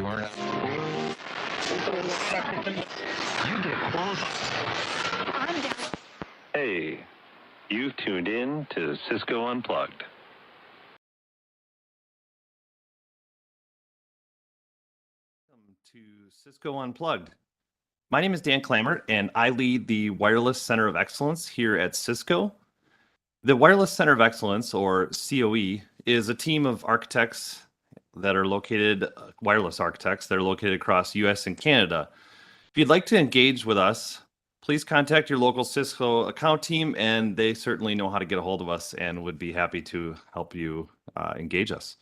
are. You get close. Hey, you've tuned in to Cisco Unplugged. Welcome to Cisco Unplugged. My name is Dan Klamert, and I lead the Wireless Center of Excellence here at Cisco. The Wireless Center of Excellence, or COE, is a team of architects that are located, wireless architects that are located across US and Canada. If you'd like to engage with us, please contact your local Cisco account team, and they certainly know how to get a hold of us and would be happy to help you engage us.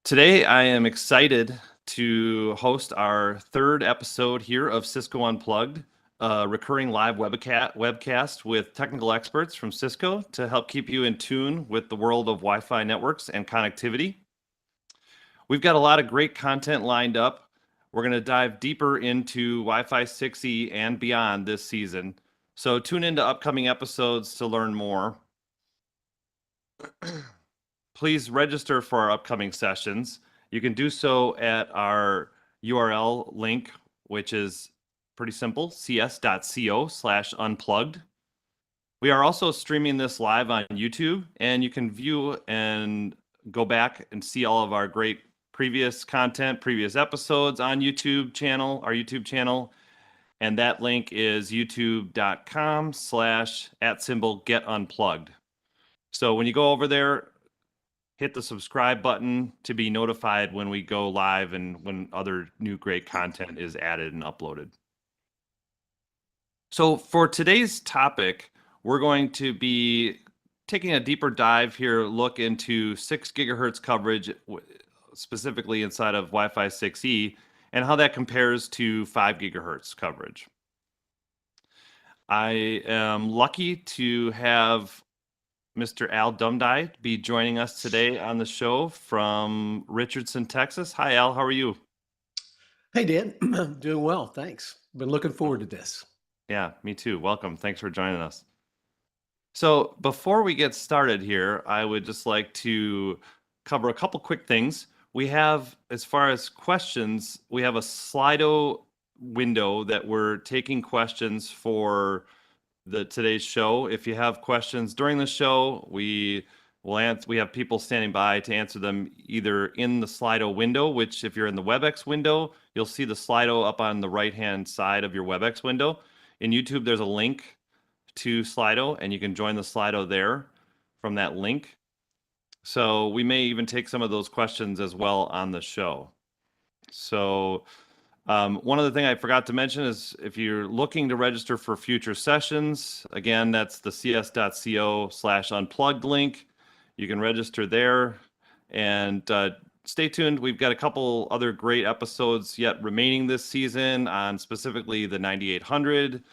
Today, I am excited to host our third episode here of Cisco Unplugged, a recurring live webcast with technical experts from Cisco to help keep you in tune with the world of Wi-Fi networks and connectivity. We've got a lot of great content lined up. We're going to dive deeper into Wi-Fi 6E and beyond this season. So tune into upcoming episodes to learn more. Please register for our upcoming sessions. You can do so at our URL link, which is pretty simple, cs.co/unplugged. We are also streaming this live on YouTube, and you can view and go back and see all of our great previous content, previous episodes on our YouTube channel. And that link is youtube.com/@getunplugged. So when you go over there, hit the subscribe button to be notified when we go live and when other new great content is added and uploaded. So for today's topic, we're going to be taking a deeper dive here, look into 6 gigahertz coverage, specifically inside of Wi-Fi 6E, and how that compares to 5 gigahertz coverage. I am lucky to have Mr. Al Dumdei be joining us today on the show from Richardson, Texas. Hi, Al. How are you? Hey, Dan. I'm doing well. Thanks. Been looking forward to this. Yeah, me too. Welcome. Thanks for joining us. So before we get started here, I would just like to cover a couple quick things. We have, as far as questions, we have a Slido window that we're taking questions for today's show. If you have questions during the show, we have people standing by to answer them either in the Slido window, which if you're in the WebEx window, you'll see the Slido up on the right-hand side of your WebEx window. In YouTube, there's a link to Slido, and you can join the Slido there from that link. So we may even take some of those questions as well on the show. So one other thing I forgot to mention is if you're looking to register for future sessions, again, that's the cs.co/unplugged link. You can register there and stay tuned. We've got a couple other great episodes yet remaining this season on specifically the 9800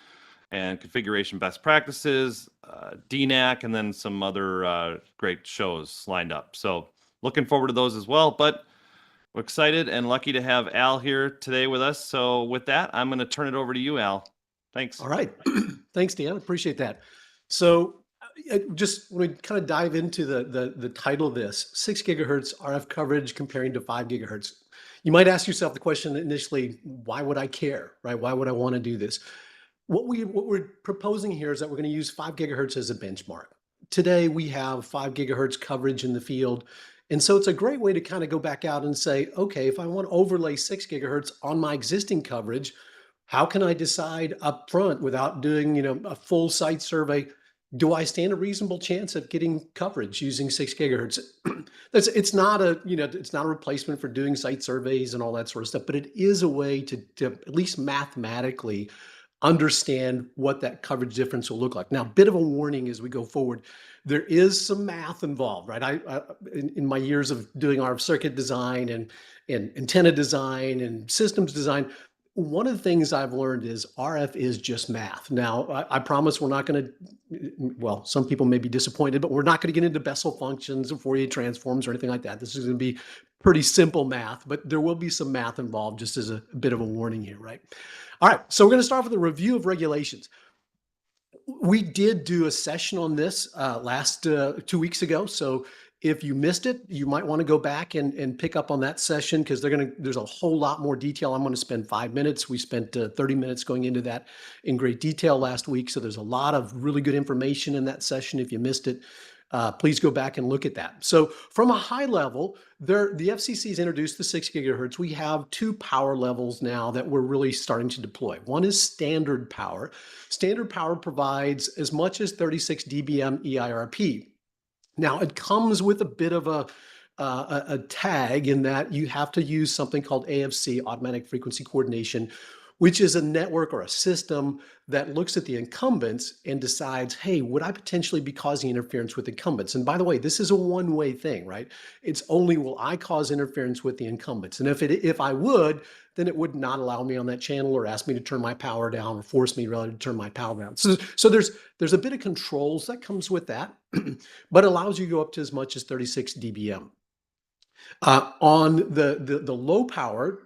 and configuration best practices, DNAC, and then some other great shows lined up. So looking forward to those as well. But we're excited and lucky to have Al here today with us. So with that, I'm going to turn it over to you, Al. Thanks. All right. Thanks, Dan. Appreciate that. So just when we kind of dive into the title of this, 6 gigahertz RF coverage comparing to 5 gigahertz, you might ask yourself the question initially, why would I care, right? Why would I want to do this? What we're proposing here is that we're going to use 5 gigahertz as a benchmark. Today, we have 5 gigahertz coverage in the field. And so it's a great way to kind of go back out and say, okay, if I want to overlay 6 gigahertz on my existing coverage, how can I decide up front without doing, a full site survey? Do I stand a reasonable chance of getting coverage using 6 gigahertz? It's not a replacement for doing site surveys and all that sort of stuff, but it is a way to at least mathematically understand what that coverage difference will look like. Now, a bit of a warning as we go forward. There is some math involved, right? In my years of doing RF circuit design and antenna design and systems design, one of the things I've learned is RF is just math. Now, I promise we're not going to, well, some people may be disappointed, but we're not going to get into Bessel functions or Fourier transforms or anything like that. This is going to be pretty simple math, but there will be some math involved just as a bit of a warning here, right? All right, so we're going to start with a review of regulations. We did do a session on this last 2 weeks ago. So If you missed it, you might want to go back and pick up on that session because there's a whole lot more detail. I'm going to spend 5 minutes. We spent 30 minutes going into that in great detail last week. So there's a lot of really good information in that session. If you missed it, please go back and look at that. So from a high level, the FCC's introduced the 6 gigahertz. We have 2 power levels now that we're really starting to deploy. One is standard power. Standard power provides as much as 36 dBm EIRP. Now, it comes with a bit of a tag in that you have to use something called AFC, automatic frequency coordination, which is a network or a system that looks at the incumbents and decides, hey, would I potentially be causing interference with incumbents? And by the way, this is a one-way thing, right? It's only will I cause interference with the incumbents. And if I would, then it would not allow me on that channel or ask me to turn my power down or force me really to turn my power down. So there's a bit of controls that comes with that, but allows you to go up to as much as 36 dBm. On the low power,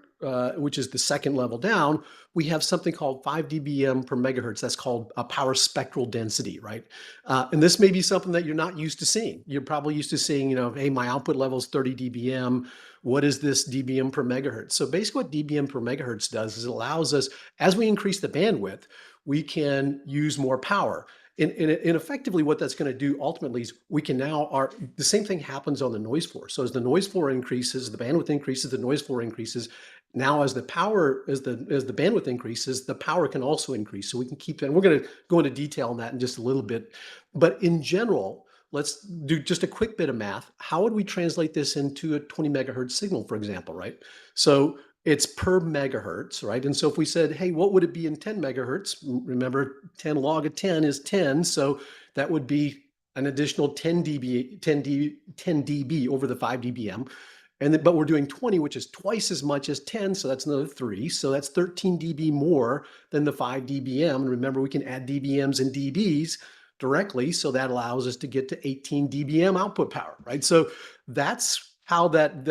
which is the second level down, we have something called 5 dBm per megahertz. That's called a power spectral density, right? And this may be something that you're not used to seeing. You're probably used to seeing, hey, my output level is 30 dBm. What is this dBm per megahertz? So basically what dBm per megahertz does is it allows us, as we increase the bandwidth, we can use more power. And effectively what that's going to do ultimately is we can now, the same thing happens on the noise floor. So as the noise floor increases, the bandwidth increases, the noise floor increases. Now as the bandwidth increases, the power can also increase. So we can keep that. And we're going to go into detail on that in just a little bit. But in general, let's do just a quick bit of math. How would we translate this into a 20 megahertz signal, for example, right? So it's per megahertz, right? And so if we said, hey, what would it be in 10 megahertz? Remember, 10 log of 10 is 10. So that would be an additional 10 dB over the 5 dBm. But we're doing 20, which is twice as much as 10. So that's another 3. So that's 13 dB more than the 5 dBm. And remember, we can add dBms and dBs directly. So that allows us to get to 18 dBm output power, right? So that's how that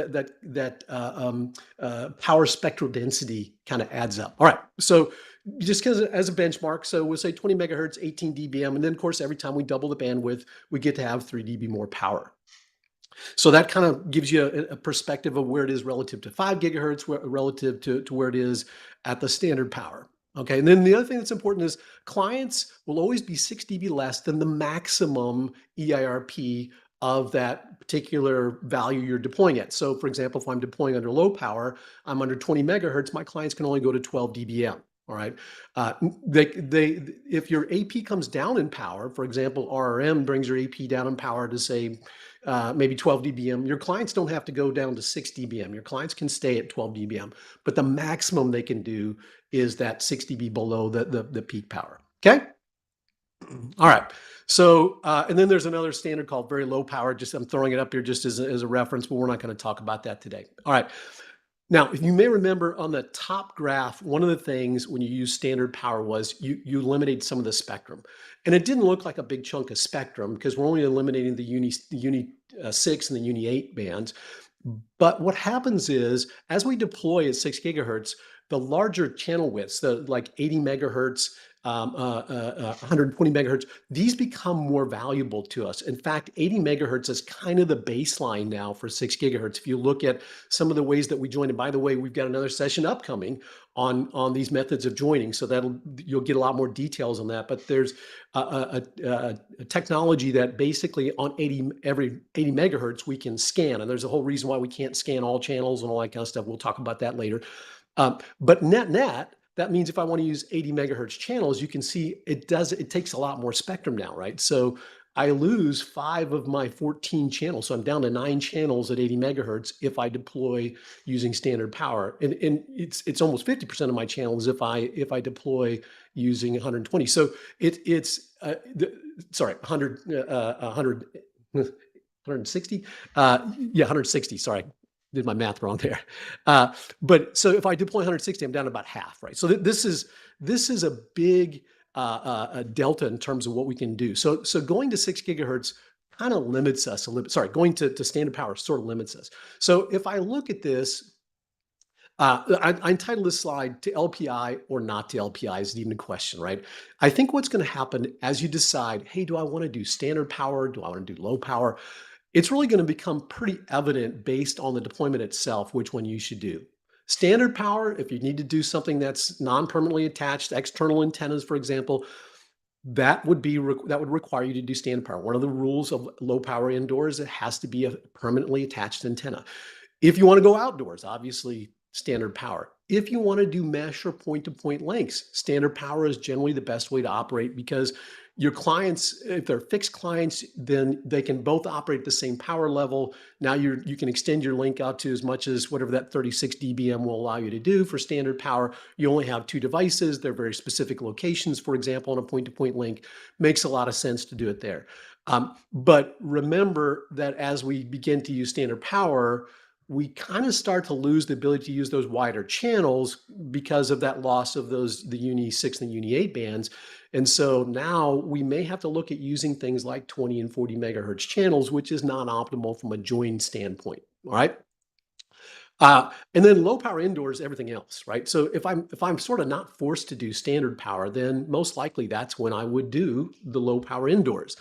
power spectral density kind of adds up. All right, so just as a benchmark, so we'll say 20 megahertz, 18 dBm, and then of course, every time we double the bandwidth, we get to have 3 dB more power. So that kind of gives you a perspective of where it is relative to 5 gigahertz, relative to where it is at the standard power. Okay, and then the other thing that's important is clients will always be 6 dB less than the maximum EIRP of that particular value you're deploying at. So for example, if I'm deploying under low power, I'm under 20 megahertz, my clients can only go to 12 dBm. All right. If your AP comes down in power, for example, RRM brings your AP down in power to say maybe 12 dBm, your clients don't have to go down to 6 dBm. Your clients can stay at 12 dBm, but the maximum they can do is that 6 dB below the peak power. Okay. All right. So, and then there's another standard called very low power. Just I'm throwing it up here just as a reference, but we're not going to talk about that today. All right. Now, if you may remember on the top graph, one of the things when you use standard power was you eliminated some of the spectrum. And it didn't look like a big chunk of spectrum because we're only eliminating the Uni 6 and the Uni 8 bands. But what happens is as we deploy at 6 gigahertz, the larger channel widths, the like 80 megahertz, 120 megahertz, these become more valuable to us. In fact, 80 megahertz is kind of the baseline now for 6 gigahertz. If you look at some of the ways that we join, and by the way, we've got another session upcoming on these methods of joining, so you'll get a lot more details on that. But there's a technology that basically on every 80 megahertz we can scan, and there's a whole reason why we can't scan all channels and all that kind of stuff. We'll talk about that later. But net, that means if I want to use 80 megahertz channels, you can see it takes a lot more spectrum now, right? So I lose 5 of my 14 channels. So I'm down to 9 channels at 80 megahertz if I deploy using standard power. And it's almost 50% of my channels if I deploy using 120. So it's 160? Yeah, 160, sorry. Did my math wrong there. But so if I deploy 160, I'm down about half, right? So this is a big delta in terms of what we can do. So going to 6 gigahertz kind of limits us a little bit. Sorry, going to standard power sort of limits us. So if I look at this, I entitled this slide to LPI or not to LPI isn't even a question, right? I think what's going to happen as you decide, hey, do I want to do standard power? Do I want to do low power? it's really going to become pretty evident based on the deployment itself, which one you should do. Standard power, if you need to do something that's non-permanently attached, external antennas, for example, that would require you to do standard power. One of the rules of low power indoors, it has to be a permanently attached antenna. If you want to go outdoors, obviously standard power. If you want to do mesh or point-to-point links, standard power is generally the best way to operate because your clients, if they're fixed clients, then they can both operate at the same power level. Now you can extend your link out to as much as whatever that 36 dBm will allow you to do for standard power. You only have 2 devices. They're very specific locations, for example, on a point-to-point link. Makes a lot of sense to do it there. But remember that as we begin to use standard power, we kind of start to lose the ability to use those wider channels because of that loss of the Uni 6 and the Uni 8 bands. And so now we may have to look at using things like 20 and 40 megahertz channels, which is not optimal from a join standpoint. All right. And then low power indoors, everything else, right? So if I'm sort of not forced to do standard power, then most likely that's when I would do the low power indoors.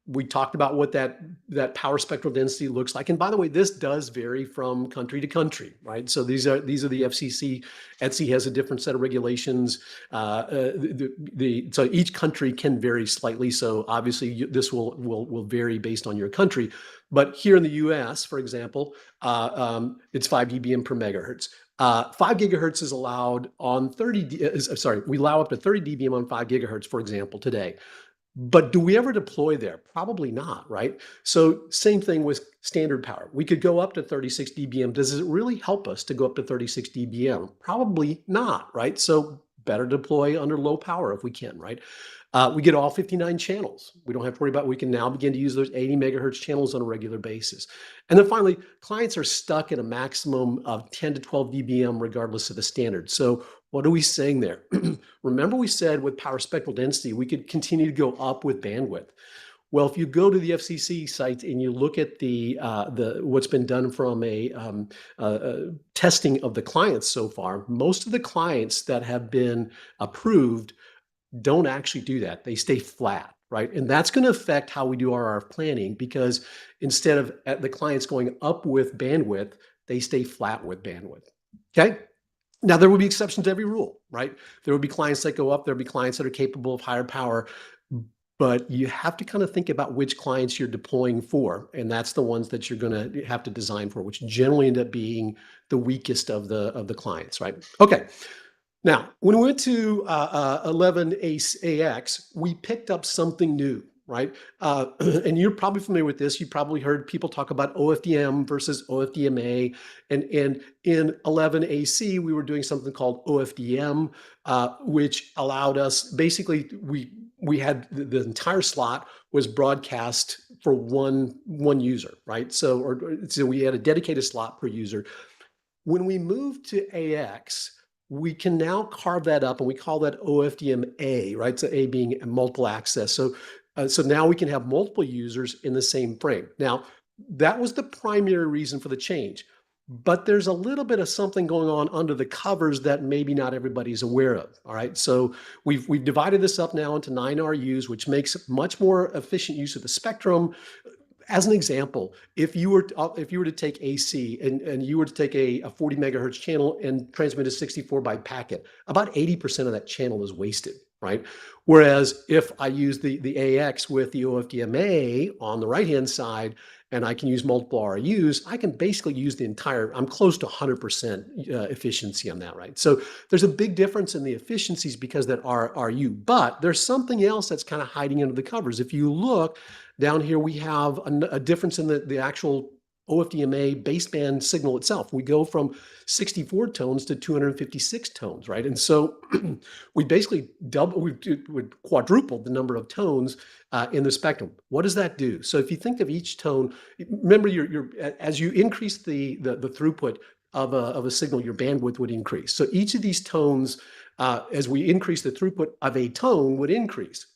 We talked about what that power spectral density looks like. And by the way, this does vary from country to country, right? So these are the FCC. ETSI has a different set of regulations. So each country can vary slightly. So obviously this will vary based on your country. But here in the US, for example, it's 5 dBm per megahertz. 5 gigahertz is allowed on we allow up to 30 dBm on 5 gigahertz, for example, today. But do we ever deploy there? Probably not, right? So same thing with standard power. We could go up to 36 dBm. Does it really help us to go up to 36 dBm? Probably not, right? So better deploy under low power if we can, right? We get all 59 channels. We don't have to worry about, we can now begin to use those 80 megahertz channels on a regular basis. And then finally, clients are stuck at a maximum of 10 to 12 dBm regardless of the standard. So what are we saying there? Remember we said with power spectral density, we could continue to go up with bandwidth. Well, if you go to the FCC site and you look at what's been done from a testing of the clients so far, most of the clients that have been approved don't actually do that. They stay flat, right? And that's going to affect how we do our RF planning because instead of the clients going up with bandwidth, they stay flat with bandwidth. Okay. Now, there will be exceptions to every rule, right? There will be clients that go up. There'll be clients that are capable of higher power, but you have to kind of think about which clients you're deploying for. And that's the ones that you're going to have to design for, which generally end up being the weakest of the clients, right? Okay. Now, when we went to 11AX, we picked up something new, right? And you're probably familiar with this. You probably heard people talk about OFDM versus OFDMA. And in 11AC, we were doing something called OFDM, which allowed us, basically, we had the entire slot was broadcast for one user, right? So we had a dedicated slot per user. When we moved to AX, we can now carve that up and we call that OFDM-A, right? So A being multiple access. So now we can have multiple users in the same frame. Now, that was the primary reason for the change, but there's a little bit of something going on under the covers that maybe not everybody's aware of, all right? So we've divided this up now into 9 RUs, which makes much more efficient use of the spectrum. As an example, if you were to take AC and you were to take a 40 megahertz channel and transmit a 64 byte packet, about 80% of that channel is wasted, right? Whereas if I use the AX with the OFDMA on the right-hand side, and I can use multiple RUs, I can basically use the entire, I'm close to 100% efficiency on that, right? So there's a big difference in the efficiencies because that RU, but there's something else that's kind of hiding under the covers. If you look down here, we have a difference in the actual OFDMA baseband signal itself. We go from 64 tones to 256 tones, right? And so we basically quadrupled the number of tones in the spectrum. What does that do? So if you think of each tone, remember as you increase the throughput of a signal, your bandwidth would increase. So each of these tones, as we increase the throughput of a tone, would increase.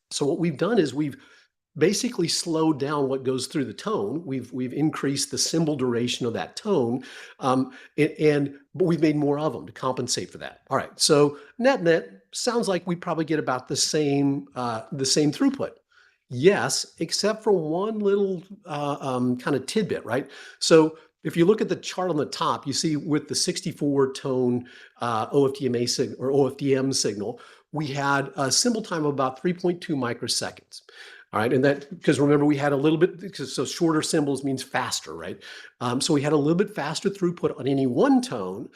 So what we've done is we've basically slowed down what goes through the tone. We've increased the symbol duration of that tone, but we've made more of them to compensate for that. All right, so net sounds like we probably get about the same throughput. Yes, except for one little kind of tidbit, right? So if you look at the chart on the top, you see with the 64 tone OFDMA signal or OFDM signal, we had a symbol time of about 3.2 microseconds. All right, and that because remember we had a little bit, so shorter symbols means faster, right? So we had a little bit faster throughput on any one tone,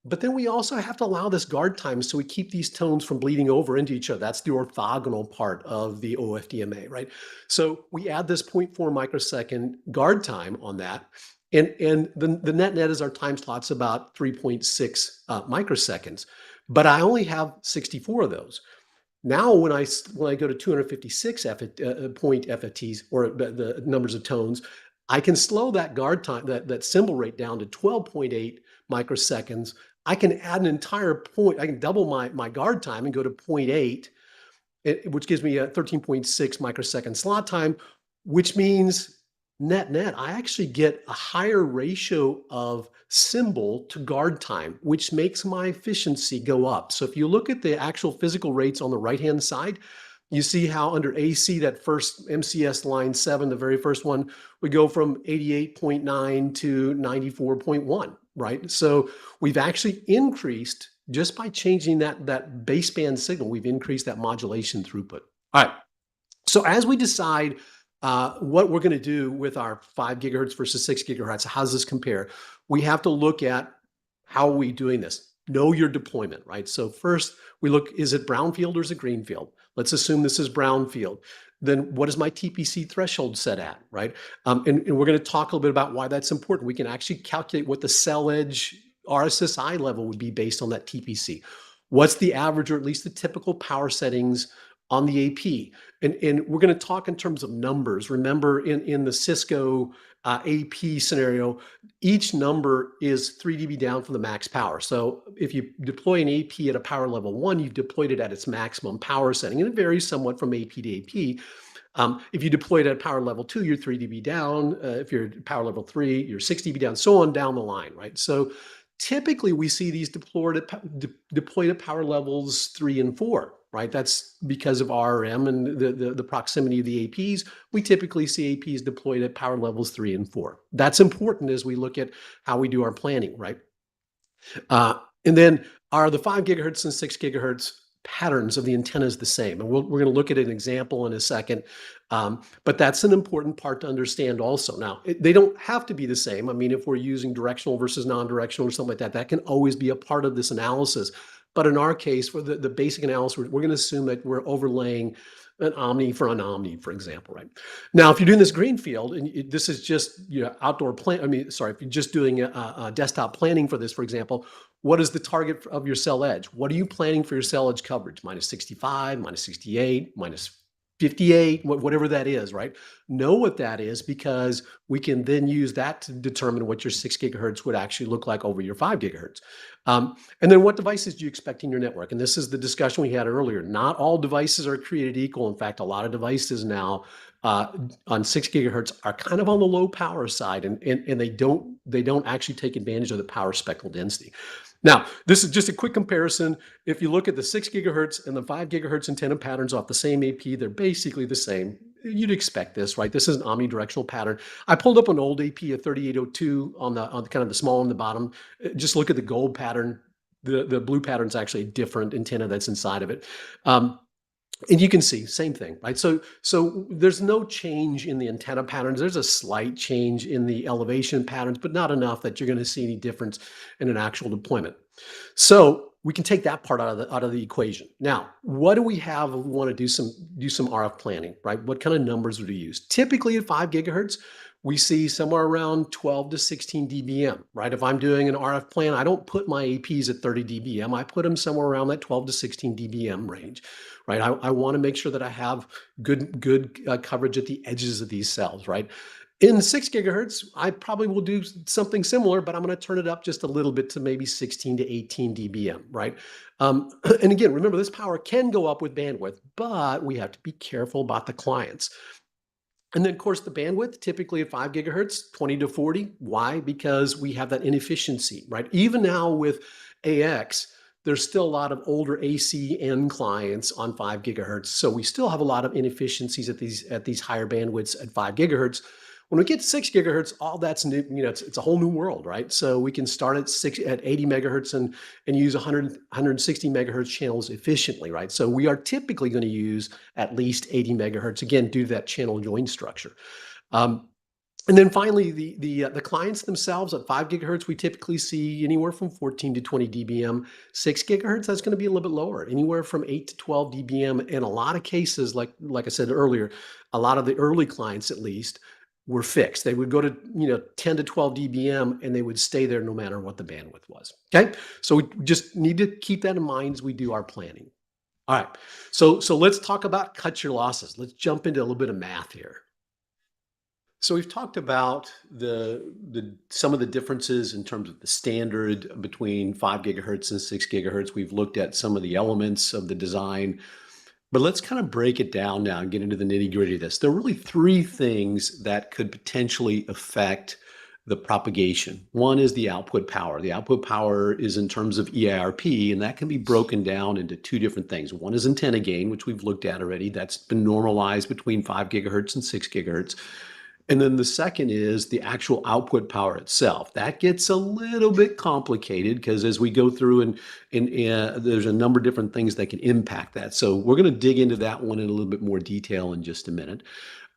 but then we also have to allow this guard time so we keep these tones from bleeding over into each other. That's the orthogonal part of the OFDMA, right? So we add this 0.4 microsecond guard time on that. And the net is our time slot's about 3.6 microseconds. But I only have 64 of those. Now, when I go to 256 point FFTs or the numbers of tones, I can slow that guard time, that symbol rate down to 12.8 microseconds. I can add an entire point. I can double my guard time and go to 0.8, which gives me a 13.6 microsecond slot time, which means net, I actually get a higher ratio of symbol to guard time, which makes my efficiency go up. So if you look at the actual physical rates on the right-hand side, you see how under AC, that first MCS line 7, the very first one, we go from 88.9 to 94.1, right? So we've actually increased, just by changing that baseband signal, we've increased that modulation throughput. All right, so as we decide what we're going to do with our 5 gigahertz versus 6 gigahertz, how does this compare? We have to look at how are we doing this? Know your deployment, right? So first we look, is it brownfield or is it greenfield? Let's assume this is brownfield. Then what is my TPC threshold set at, right? And we're going to talk a little bit about why that's important. We can actually calculate what the cell edge RSSI level would be based on that TPC. What's the average or at least the typical power settings on the AP? And we're going to talk in terms of numbers. Remember, in the Cisco AP scenario, each number is 3 dB down from the max power. So if you deploy an AP at a power level 1, you've deployed it at its maximum power setting, and it varies somewhat from AP to AP. If you deploy it at power level 2, you're 3 dB down. If you're at power level 3, you're 6 dB down, so on down the line, right? So typically we see these deployed at power levels 3 and 4. Right, that's because of RRM and the proximity of the APs. We typically see APs deployed at power levels 3 and 4. That's important as we look at how we do our planning, right? And then are the 5 gigahertz and 6 gigahertz patterns of the antennas the same? And we're going to look at an example in a second, but that's an important part to understand also. Now, they don't have to be the same. I mean, if we're using directional versus non-directional or something like that, that can always be a part of this analysis. But in our case, for the basic analysis, we're going to assume that we're overlaying an omni for an omni, for example, right? Now, if you're doing this greenfield, and this is just outdoor plan, if you're just doing a desktop planning for this, for example, what is the target of your cell edge? What are you planning for your cell edge coverage? Minus 65, minus 68, minus 58, whatever that is, right? Know what that is, because we can then use that to determine what your 6 gigahertz would actually look like over your 5 gigahertz. And then what devices do you expect in your network? And this is the discussion we had earlier. Not all devices are created equal. In fact, a lot of devices now on 6 gigahertz are kind of on the low power side, and they don't actually take advantage of the power spectral density. Now, this is just a quick comparison. If you look at the 6 gigahertz and the 5 gigahertz antenna patterns off the same AP, they're basically the same. You'd expect this, right? This is an omnidirectional pattern. I pulled up an old AP of 3802 on kind of the small on the bottom. Just look at the gold pattern. The blue pattern is actually a different antenna that's inside of it. And you can see, same thing, right? So there's no change in the antenna patterns. There's a slight change in the elevation patterns, but not enough that you're going to see any difference in an actual deployment. So we can take that part out of the equation. Now, what do we have if we want to do some RF planning, right? What kind of numbers would we use? Typically at 5 gigahertz, we see somewhere around 12 to 16 dBm, right? If I'm doing an RF plan, I don't put my APs at 30 dBm. I put them somewhere around that 12 to 16 dBm range, right? I want to make sure that I have good coverage at the edges of these cells, right? In 6 gigahertz, I probably will do something similar, but I'm going to turn it up just a little bit to maybe 16 to 18 dBm, right? And again, remember, this power can go up with bandwidth, but we have to be careful about the clients. And then, of course, the bandwidth, typically at 5 gigahertz, 20 to 40. Why? Because we have that inefficiency, right? Even now with AX, there's still a lot of older ACN clients on 5 gigahertz. So we still have a lot of inefficiencies at these higher bandwidths at 5 gigahertz. When we get to 6 gigahertz, all that's new, it's a whole new world, right? So we can start at 80 megahertz and use 160 megahertz channels efficiently, right? So we are typically going to use at least 80 megahertz, again, due to that channel join structure. And then finally, the clients themselves at 5 gigahertz, we typically see anywhere from 14 to 20 dBm. 6 gigahertz, that's going to be a little bit lower, anywhere from 8 to 12 dBm. In a lot of cases, like I said earlier, a lot of the early clients, at least, were fixed. They would go to 10 to 12 dBm, and they would stay there no matter what the bandwidth was. Okay, so we just need to keep that in mind as we do our planning. All right, so let's talk about cut your losses. Let's jump into a little bit of math here. So we've talked about some of the differences in terms of the standard between 5 gigahertz and 6 gigahertz. We've looked at some of the elements of the design, but let's kind of break it down now and get into the nitty-gritty of this. There are really three things that could potentially affect the propagation. One is the output power. The output power is in terms of EIRP, and that can be broken down into two different things. One is antenna gain, which we've looked at already. That's been normalized between 5 gigahertz and 6 gigahertz. And then the second is the actual output power itself. That gets a little bit complicated because as we go through and there's a number of different things that can impact that. So we're going to dig into that one in a little bit more detail in just a minute.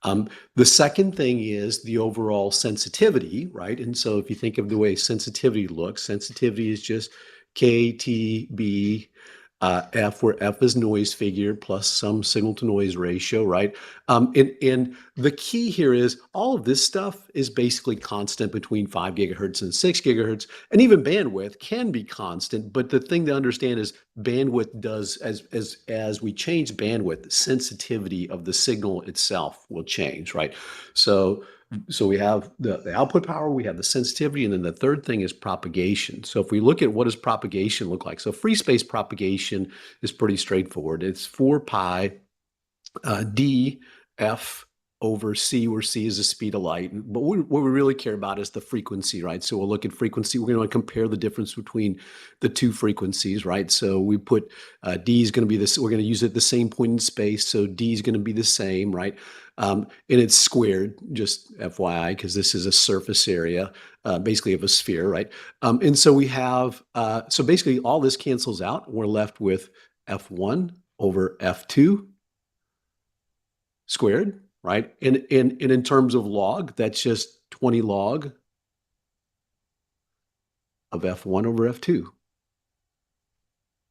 The second thing is the overall sensitivity, right? And so if you think of the way sensitivity looks, sensitivity is just KTB F, where F is noise figure plus some signal to noise ratio, right? And the key here is all of this stuff is basically constant between 5 gigahertz and 6 gigahertz, and even bandwidth can be constant. But the thing to understand is bandwidth does, as we change bandwidth, the sensitivity of the signal itself will change, right? So we have the output power, we have the sensitivity, and then the third thing is propagation. So if we look at what does propagation look like? So free space propagation is pretty straightforward. It's 4 pi d f over c, where c is the speed of light. But what we really care about is the frequency, right? So we'll look at frequency. We're going to compare the difference between the two frequencies, right? So we put d is going to be this. We're going to use it at the same point in space. So d is going to be the same, right? And it's squared, just FYI, because this is a surface area, basically of a sphere, right? And so we have, so basically all this cancels out. We're left with F1 over F2 squared, right? And in terms of log, that's just 20 log of F1 over F2.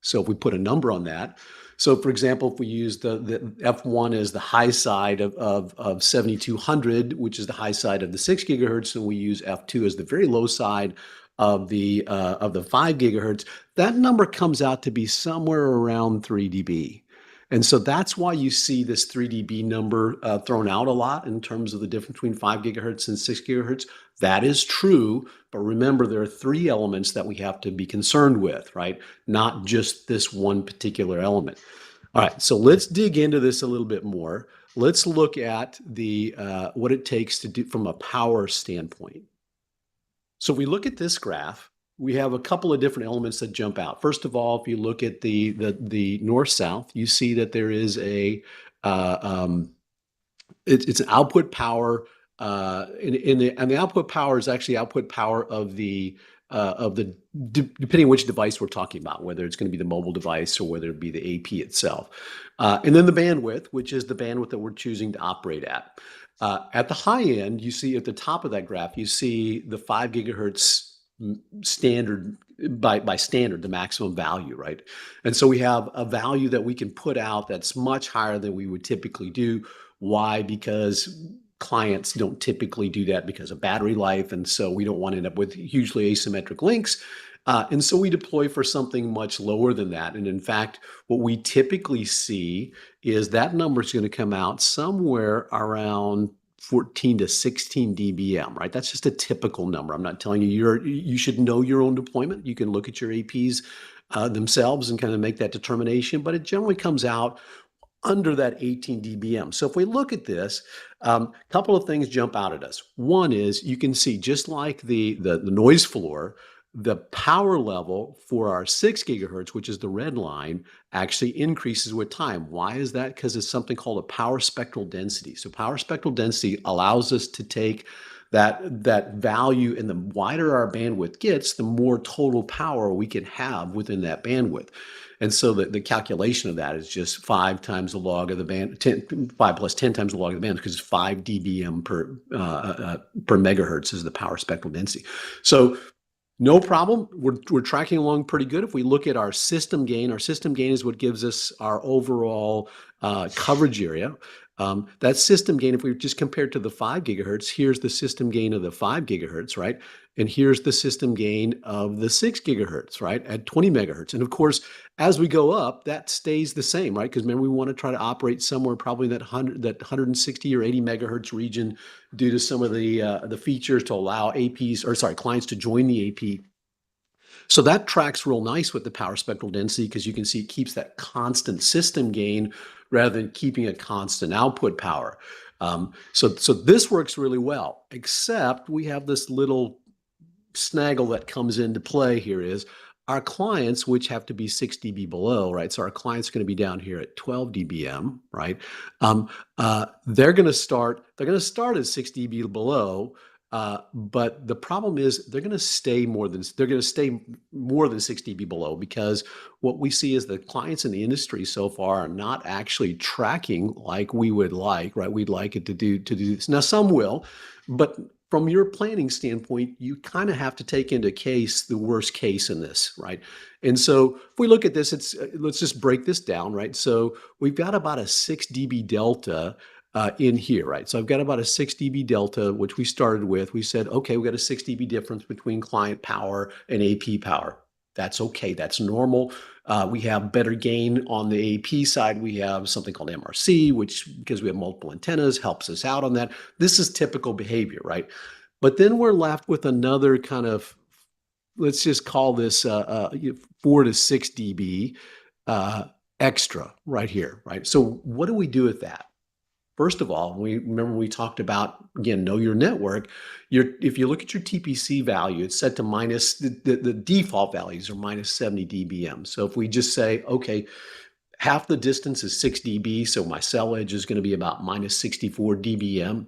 So if we put a number on that, so for example, if we use the F1 as the high side of 7200, which is the high side of the 6 gigahertz, and we use F2 as the very low side of the 5 gigahertz, that number comes out to be somewhere around 3 dB. And so that's why you see this 3 dB number thrown out a lot in terms of the difference between 5 gigahertz and 6 gigahertz. That is true, but remember there are three elements that we have to be concerned with, right? Not just this one particular element. All right, so let's dig into this a little bit more. Let's look at the what it takes to do from a power standpoint. So if we look at this graph, we have a couple of different elements that jump out. First of all, if you look at the north-south, you see that there is a it's an output power, and the output power is actually output power of the depending on which device we're talking about, whether it's going to be the mobile device or whether it be the AP itself, and then the bandwidth, which is the bandwidth that we're choosing to operate at. At the high end, you see at the top of that graph, you see the 5 gigahertz standard by standard, the maximum value, right? And so we have a value that we can put out that's much higher than we would typically do. Why? Because clients don't typically do that because of battery life, and so we don't want to end up with hugely asymmetric links. And so we deploy for something much lower than that. And in fact, what we typically see is that number is going to come out somewhere around 14 to 16 dBm, right? That's just a typical number. I'm not telling you you should know your own deployment. You can look at your APs themselves and kind of make that determination, but it generally comes out under that 18 dBm. So if we look at this, a couple of things jump out at us. One is you can see just like the noise floor, the power level for our 6 gigahertz, which is the red line, actually increases with time. Why is that? Because it's something called a power spectral density. So power spectral density allows us to take that value, and the wider our bandwidth gets, the more total power we can have within that bandwidth. And so the calculation of that is just 5 times the log of the band, 5 plus 10 times the log of the band, because it's 5 dBm per megahertz is the power spectral density. So no problem. We're tracking along pretty good. If we look at our system gain is what gives us our overall coverage area. That system gain, if we just compare it to the 5 gigahertz, here's the system gain of the 5 gigahertz, right? And here's the system gain of the 6 gigahertz, right, at 20 megahertz. And of course, as we go up, that stays the same, right? Because remember, we want to try to operate somewhere probably in that 160 or 80 megahertz region due to some of the features to allow clients to join the AP. So that tracks real nice with the power spectral density, because you can see it keeps that constant system gain rather than keeping a constant output power. So this works really well, except we have this little snaggle that comes into play here is our clients, which have to be 6 dB below, right? So our clients are going to be down here at 12 dBm, right? They're going to start at 6 dB below, but the problem is they're going to stay more than 6 dB below, because what we see is the clients in the industry so far are not actually tracking like we would like, right? We'd like it to do this. Now some will, but from your planning standpoint, you kind of have to take into case the worst case in this, right? And so if we look at this, let's just break this down, right? So we've got about a 6 dB delta in here, right? So I've got about a 6 dB delta, which we started with. We said, okay, we got a 6 dB difference between client power and AP power. That's okay. That's normal. We have better gain on the AP side. We have something called MRC, which, because we have multiple antennas, helps us out on that. This is typical behavior, right? But then we're left with another kind of, let's just call this 4 to 6 dB extra right here, right? So what do we do with that? First of all, we talked about, again, know your network. If you look at your TPC value, it's set to minus, the default values are minus 70 dBm. So if we just say, okay, half the distance is 6 dB, so my cell edge is going to be about minus 64 dBm.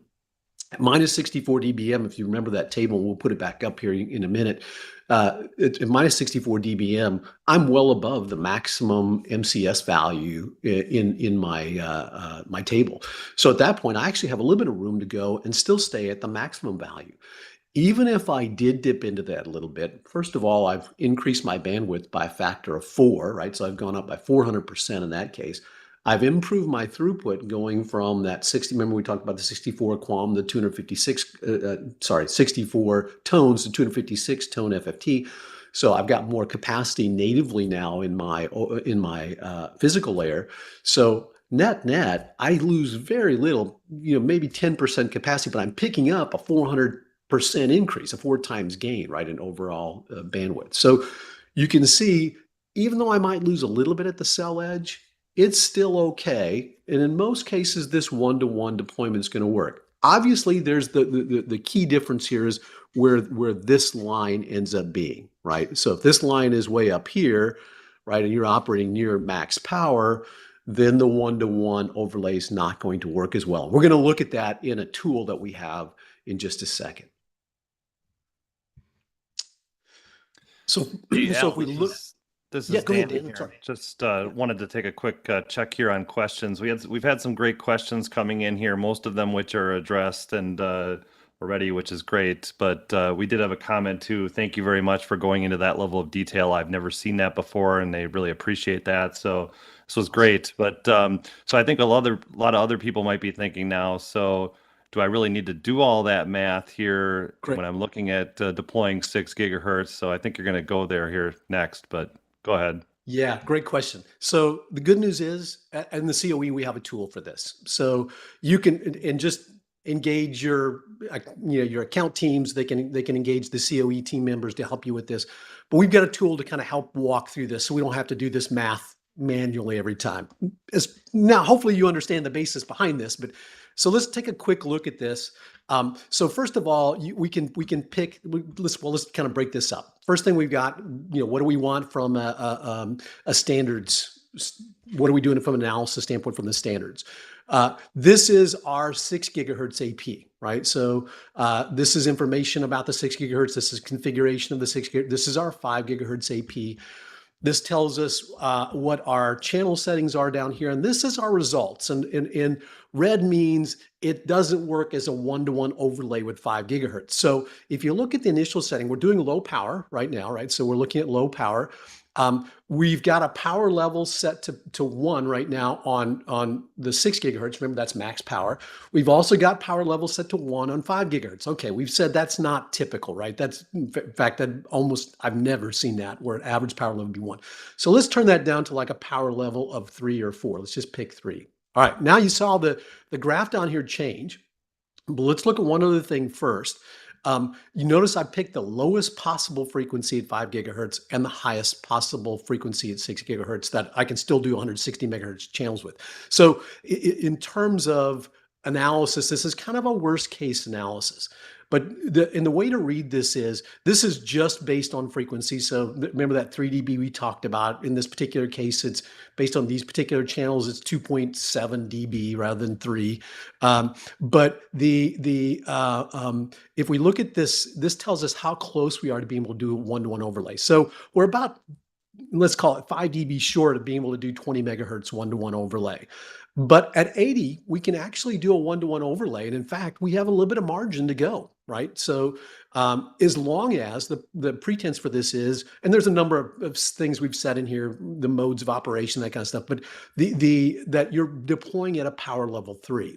At minus 64 dBm, if you remember that table, we'll put it back up here in a minute. At minus 64 dBm, I'm well above the maximum MCS value in my my table. So at that point, I actually have a little bit of room to go and still stay at the maximum value. Even if I did dip into that a little bit, first of all, I've increased my bandwidth by a factor of 4, right? So I've gone up by 400% in that case. I've improved my throughput going from that 60, remember we talked about the 64 QAM, the 64 tones to 256 tone FFT. So I've got more capacity natively now in my physical layer. So net, I lose very little, maybe 10% capacity, but I'm picking up a 400% increase, a 4 times gain, right, in overall bandwidth. So you can see, even though I might lose a little bit at the cell edge, it's still okay. And in most cases, this one-to-one deployment is going to work. Obviously, there's the key difference here is where this line ends up being, right? So if this line is way up here, right, and you're operating near max power, then the one-to-one overlay is not going to work as well. We're going to look at that in a tool that we have in just a second. So if we look... This is Dan here. Just wanted to take a quick check here on questions. We've had some great questions coming in here, most of them which are addressed and already, which is great. But we did have a comment too. Thank you very much for going into that level of detail. I've never seen that before, and they really appreciate that. So this was great. But so I think a lot of other people might be thinking now, so do I really need to do all that math here when I'm looking at deploying 6 gigahertz? So I think you're going to go there here next, but go ahead. Yeah, great question. So the good news is, in the COE, we have a tool for this. So you can just engage your account teams. They can engage the COE team members to help you with this. But we've got a tool to kind of help walk through this, so we don't have to do this math manually every time. Now, hopefully you understand the basis behind this, but So let's take a quick look at this. So first of all, we can pick. Let's kind of break this up. First thing we've got, what do we want from a standards? What are we doing from an analysis standpoint from the standards? This is our 6 gigahertz AP, right? So this is information about the 6 gigahertz. This is configuration of the 6 gigahertz. This is our 5 gigahertz AP. This tells us what our channel settings are down here, and this is our results. And red means it doesn't work as a one-to-one overlay with 5 gigahertz. So if you look at the initial setting, we're doing low power right now, right? So we're looking at low power. We've got a power level set to 1 right now on the 6 gigahertz. Remember, that's max power. We've also got power level set to 1 on 5 gigahertz. Okay, we've said that's not typical, right? That's, in fact, I've never seen that where an average power level would be 1. So let's turn that down to like a power level of 3 or 4. Let's just pick 3. All right, now you saw the graph down here change. But let's look at one other thing first. You notice I picked the lowest possible frequency at 5 gigahertz and the highest possible frequency at 6 gigahertz that I can still do 160 megahertz channels with. So in terms of analysis, this is kind of a worst case analysis. But the way to read this is just based on frequency. So remember that 3 dB we talked about. In this particular case, it's based on these particular channels. It's 2.7 dB rather than 3. But if we look at this tells us how close we are to being able to do a one-to-one overlay. So we're about, let's call it 5 dB short of being able to do 20 megahertz one-to-one overlay. But at 80, we can actually do a one-to-one overlay. And in fact, we have a little bit of margin to go, right? So as long as the pretense for this is, and there's a number of things we've said in here, the modes of operation, that kind of stuff, but that you're deploying at a power level 3.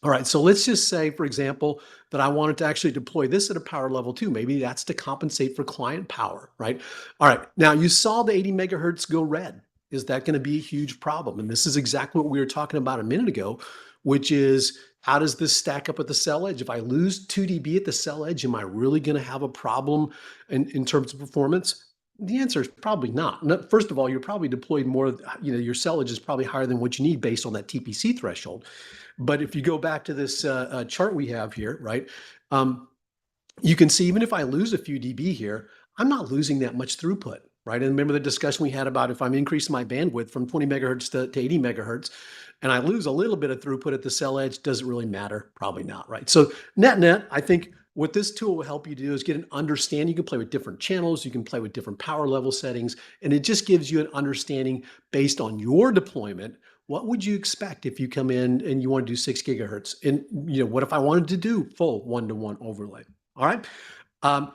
All right, so let's just say, for example, that I wanted to actually deploy this at a power level 2. Maybe that's to compensate for client power, right? All right, now you saw the 80 megahertz go red. Is that going to be a huge problem? And this is exactly what we were talking about a minute ago, which is how does this stack up at the cell edge? If I lose 2 dB at the cell edge, am I really going to have a problem in terms of performance? The answer is probably not. First of all, you're probably deployed more, your cell edge is probably higher than what you need based on that TPC threshold. But if you go back to this chart we have here, right, you can see even if I lose a few dB here, I'm not losing that much throughput. Right. And remember the discussion we had about if I'm increasing my bandwidth from 20 megahertz to 80 megahertz and I lose a little bit of throughput at the cell edge, does it really matter? Probably not. Right. So net, I think what this tool will help you do is get an understanding. You can play with different channels. You can play with different power level settings. And it just gives you an understanding based on your deployment. What would you expect if you come in and you want to do 6 gigahertz? And what if I wanted to do full one-to-one overlay? All right. We're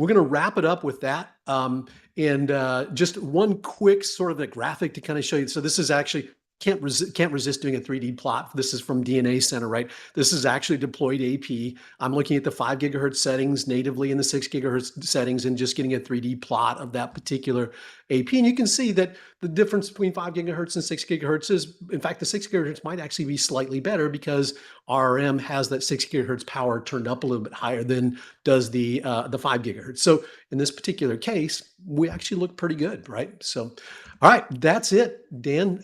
going to wrap it up with that. And just one quick sort of the graphic to kind of show you. So this is actually, can't resist doing a 3D plot. This is from DNA Center, right? This is actually deployed AP. I'm looking at the 5 gigahertz settings natively in the 6 gigahertz settings and just getting a 3D plot of that particular AP. And you can see that the difference between 5 gigahertz and 6 gigahertz is, in fact, the 6 gigahertz might actually be slightly better because RRM has that 6 gigahertz power turned up a little bit higher than does the 5 gigahertz. So in this particular case, we actually look pretty good, right? So, all right, that's it. Dan,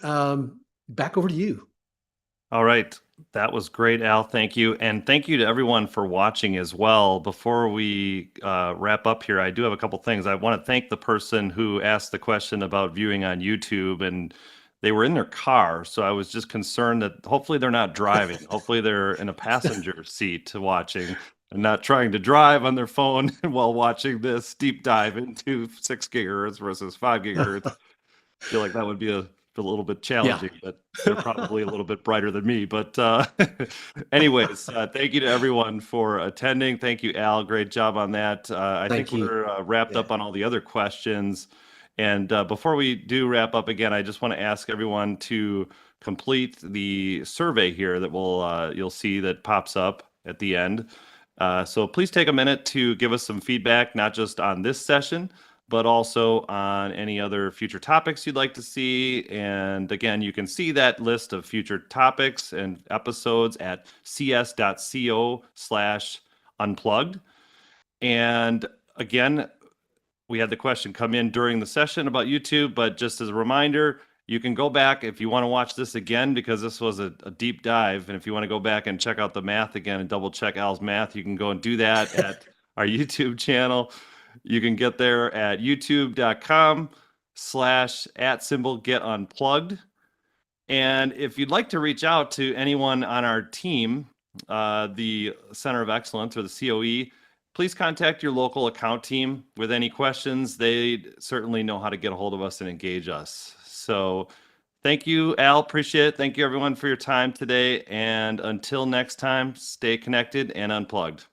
back over to you. All right. That was great, Al. Thank you. And thank you to everyone for watching as well. Before we wrap up here, I do have a couple things. I want to thank the person who asked the question about viewing on YouTube, and they were in their car. So I was just concerned that hopefully they're not driving. Hopefully they're in a passenger seat watching and not trying to drive on their phone while watching this deep dive into 6 gigahertz versus 5 gigahertz. I feel like that would be a little bit challenging, but they're probably a little bit brighter than me. But anyways, thank you to everyone for attending. Thank you, Al. Great job on that. I think we're wrapped up on all the other questions. And before we do wrap up again, I just want to ask everyone to complete the survey here that you'll see that pops up at the end. So please take a minute to give us some feedback, not just on this session, but also on any other future topics you'd like to see. And again, you can see that list of future topics and episodes at cs.co/unplugged. And again, we had the question come in during the session about YouTube, but just as a reminder, You can go back if you want to watch this again, because this was a deep dive. And if you want to go back and check out the math again and double check Al's math, you can go and do that at our YouTube channel. You can get there at youtube.com/@get-unplugged. And if you'd like to reach out to anyone on our team, the Center of Excellence or the COE, please contact your local account team with any questions. They certainly know how to get a hold of us and engage us. So thank you, Al. Appreciate it. Thank you, everyone, for your time today. And until next time, stay connected and unplugged.